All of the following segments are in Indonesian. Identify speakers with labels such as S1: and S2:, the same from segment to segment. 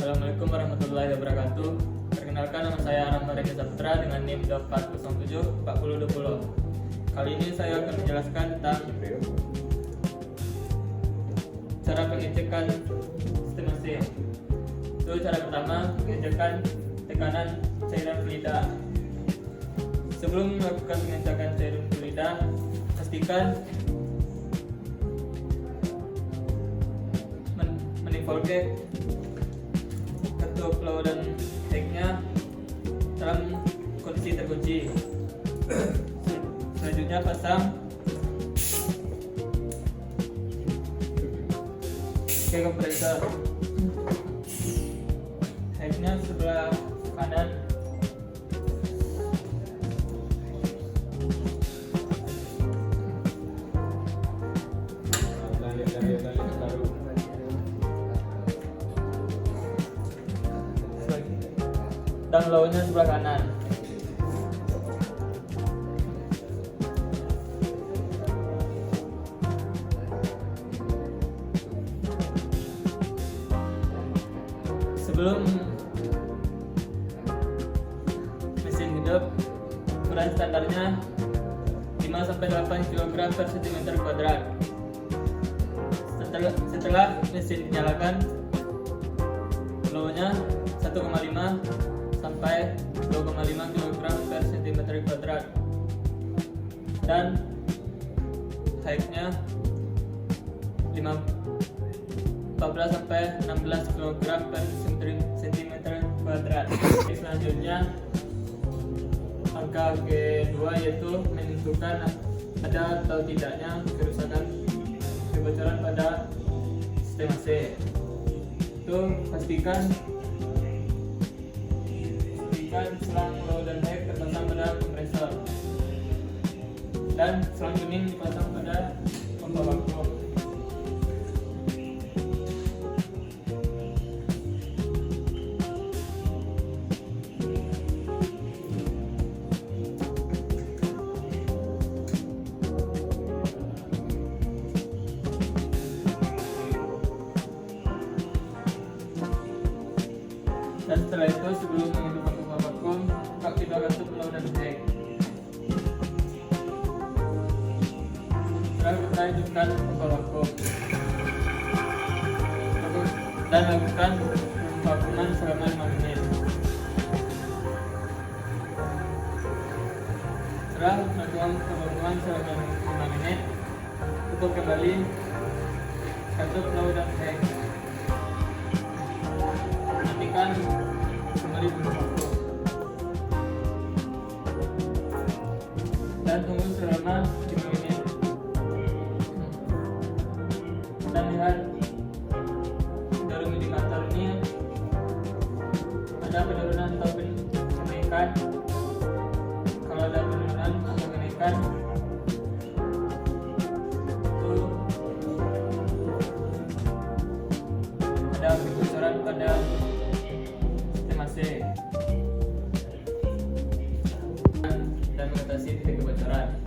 S1: Assalamualaikum warahmatullahi wabarakatuh. Perkenalkan, nama saya Rahmat Reza Saputra dengan NIM 2407 4020. Kali ini saya akan menjelaskan tentang cara pengecekan sistem AC. Itu cara pertama, pengecekan tekanan cairan fluida. Sebelum melakukan pengecekan cairan fluida, pastikan manifold ketuk flow dan headnya dalam kondisi terkunci. Selanjutnya pasang ke kompresor. Headnya sebelah kanan. Dan low-nya sebelah kanan. Sebelum mesin hidup, ukuran standarnya 5-8 kg per cm kuadrat. Setelah mesin dinyalakan, low-nya 1,5 sampai 2,5 kg per cm kuadrat dan height-nya 14 sampai 16 kg per cm kuadrat. Selanjutnya angka kedua yaitu menentukan ada atau tidaknya kerusakan kebocoran pada sistem AC. Itu pastikan selang low dan head terpasang pada kompresor dan selang kuning dipasang pada pompa vakum. Dan setelah itu, sebelum menghidupkan pompa vakum, kita ketuk flow dan head. Setelah kita hidupkan pompa vakum dan lakukan vakuman selama 5 menit. Setelah melakukan vakuman selama 5 menit, tutup kembali, ketuk flow dan head. Matikan kembali pompa vakum dan tunggu selama 5 menit. Dan lihat jarum indikator ini ada penurunan atau kenaikan. Kalau ada penurunan atau kenaikan, itu ada kebocoran pada sistem AC dan mengatasi titik kebocoran.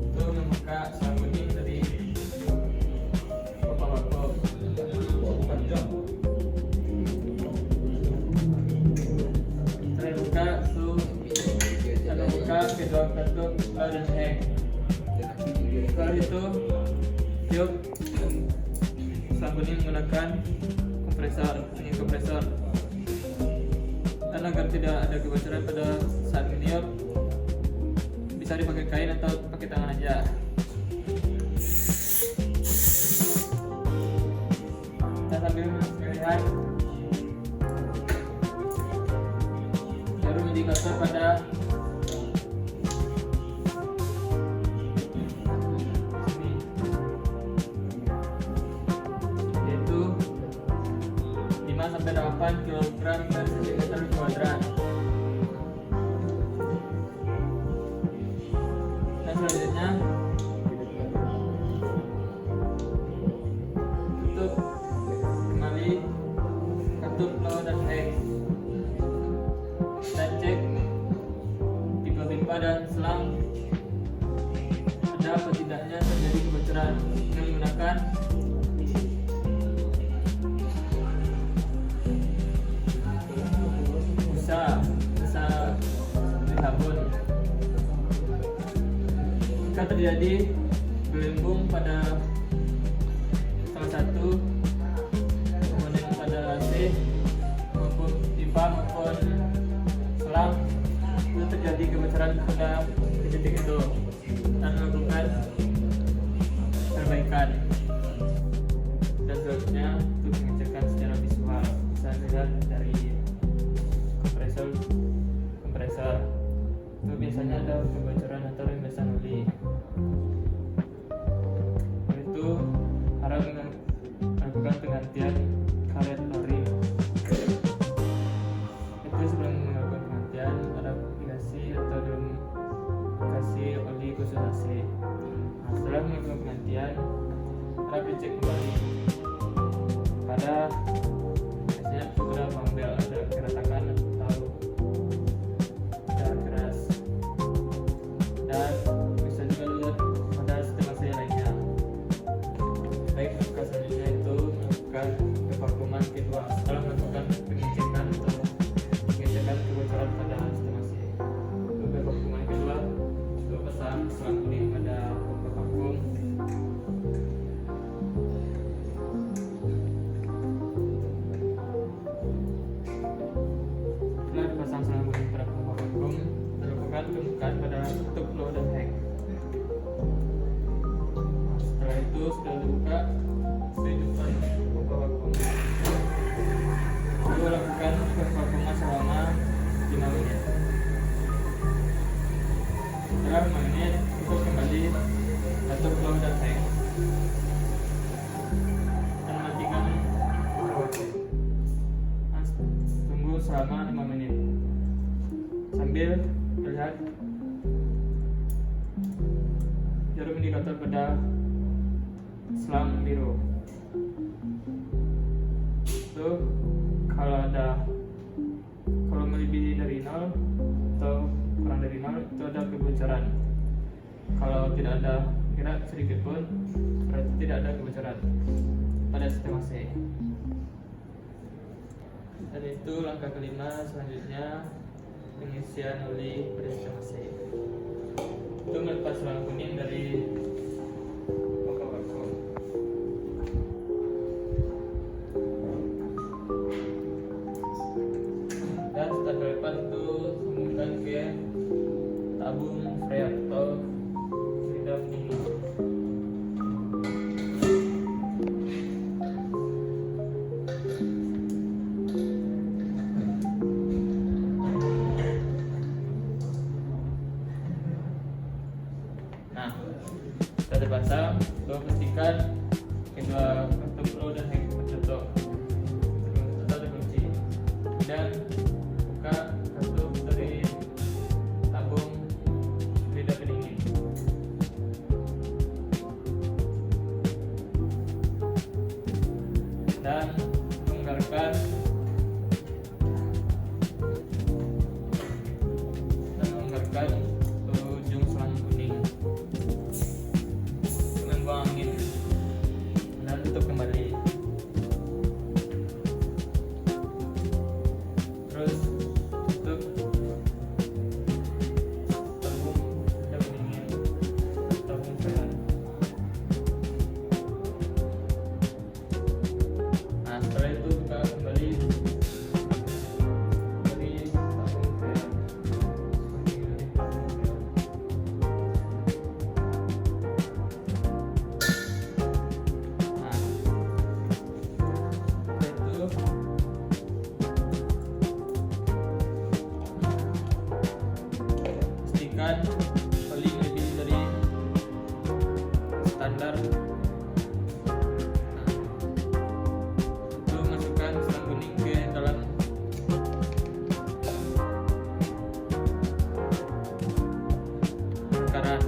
S1: Itu membuka selang kuning dari pompa vakum. Terbuka kedua ketuk flow dan head. Setelah itu tiup selang kuning menggunakan angin kompresor. Dan agar tidak ada kebocoran pada saat meniup, bisa dipakai kain atau pakai tangan aja. Dan sambil melihat jarum indikator pada sini, yaitu 5-8 kg per cm kuadrat. Dan selanjutnya tutup kembali ketuk flow dan head dan cek pipa-pipa dan selang ada apa tidaknya terjadi kebocoran dengan menggunakan terjadi gelembung pada salah satu komponen pada AC maupun pipa maupun selang, itu terjadi kebocoran pada titik itu dan melakukan perbaikan. Dan selanjutnya untuk mengecekkan secara visual, bisa dilihat dari kompresor itu biasanya ada kebocoran atau rembesan oli. Itu harap melakukan penggantian karet ori. Itu sebelum melakukan penggantian harap dikasih atau belum kasih oli khusus AC. Nah, setelah melakukan penggantian harap dicek kembali pada biasanya pada bambel ada keretakan atau ada keras, dan bisa juga lihat pada sistem AC lainnya. Baik, langkah selanjutnya itu melakukan pevakuman kedua setelah melakukan pengecekan atau pengecekan kebocoran pada sistem AC. Untuk pevakuman kedua itu pasang selang kuning pada pompa vakum. Setelah dipasang selang kuning pada pompa vakum, dilakukan pembukaan pada tutup flow dan tank. Setelah itu sudah dibuka hidupkan pompa vakum. Lalu lakukan pevakuman selama 5 menit. Setelah 5 menit, tutup kembali tutup flow dan tank dan matikan pompa vakum. Tunggu selama 5 menit sambil melihat jarum indikator pada selang biru. Itu kalau melebihi dari 0 atau kurang dari 0 itu ada kebocoran. Kalau tidak ada gerak sedikit pun berarti tidak ada kebocoran pada sistem AC. Dan itu langkah kelima. Selanjutnya pengisian oli pada sistem AC. Itu melepas selang kuning dari pompa vakum. Dan setelah terlepas itu sambungkan ke tabung freon atau lidah pendingin. Nah, sudah terpasang, coba pastikan kedua kartu pro dan hang tertutup atau terkunci. Dan buka kartu dari tabung lidah pendingin. Dan menganggarkan ujung selang kuning dengan buang angin dan tutup kembali. Terus tutup tabung lidah pendingin, tabung freon. Nah, setelah itu buka kembali dari tabung freon. Pastikan oli lebih dari standar. Itu masukkan selang kuning ke dalam takaran.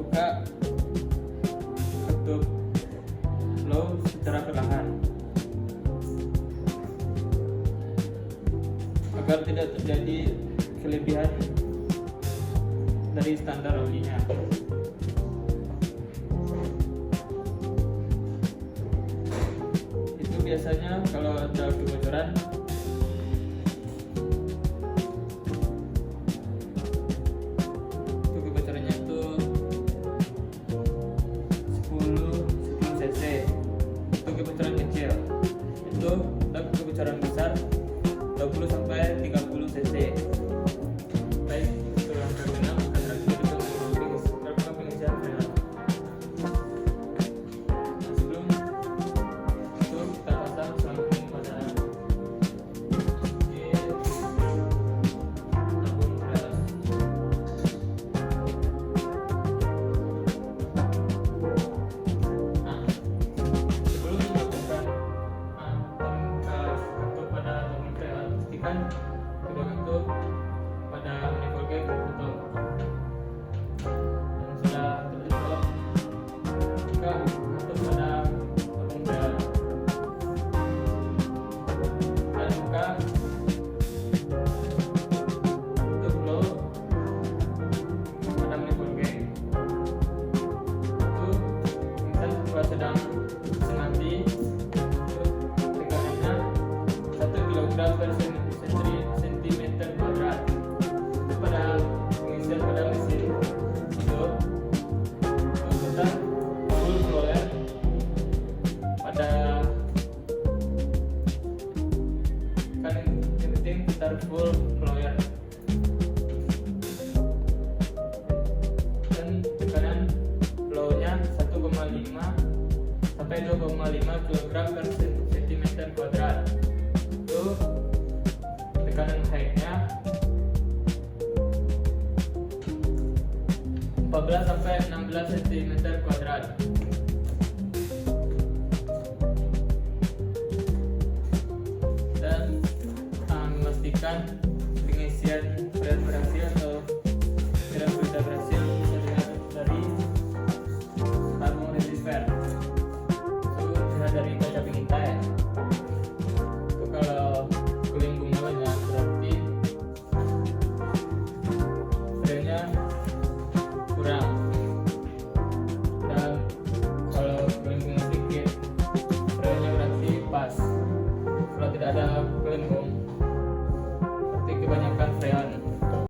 S1: Buka ketup flow secara perlahan agar tidak terjadi kelebihan dari standar olinya. biasanya kalau ada kebocoran kebocorannya itu 10 cc, itu kebocoran kecil. Itu kebocoran besar 20 sampai 30 cc. Baik, itu yang ke-6 adalah berapa pengisian frenat. Nah, sebelum itu kita pasang sambung pada di tabung frenat. Nah, sebelum melakukan kartu pada tabung frenat, pastikan kedua itu pada manifold tertutup. Dan sudah tertutup, buka kartu pada tabung frenat dan buka tutup blow pada manifold itu. Misal kalau sedang semati, itu teganannya 1 kg per cm². Itu pada pengisian pada mesin itu kita full blower pada kan yang penting putar full blower dan tekanan blownya 1,5 sampai 2,5 kg per cm². Itu tekanan height-nya 14 sampai 16 cm². Dan memastikan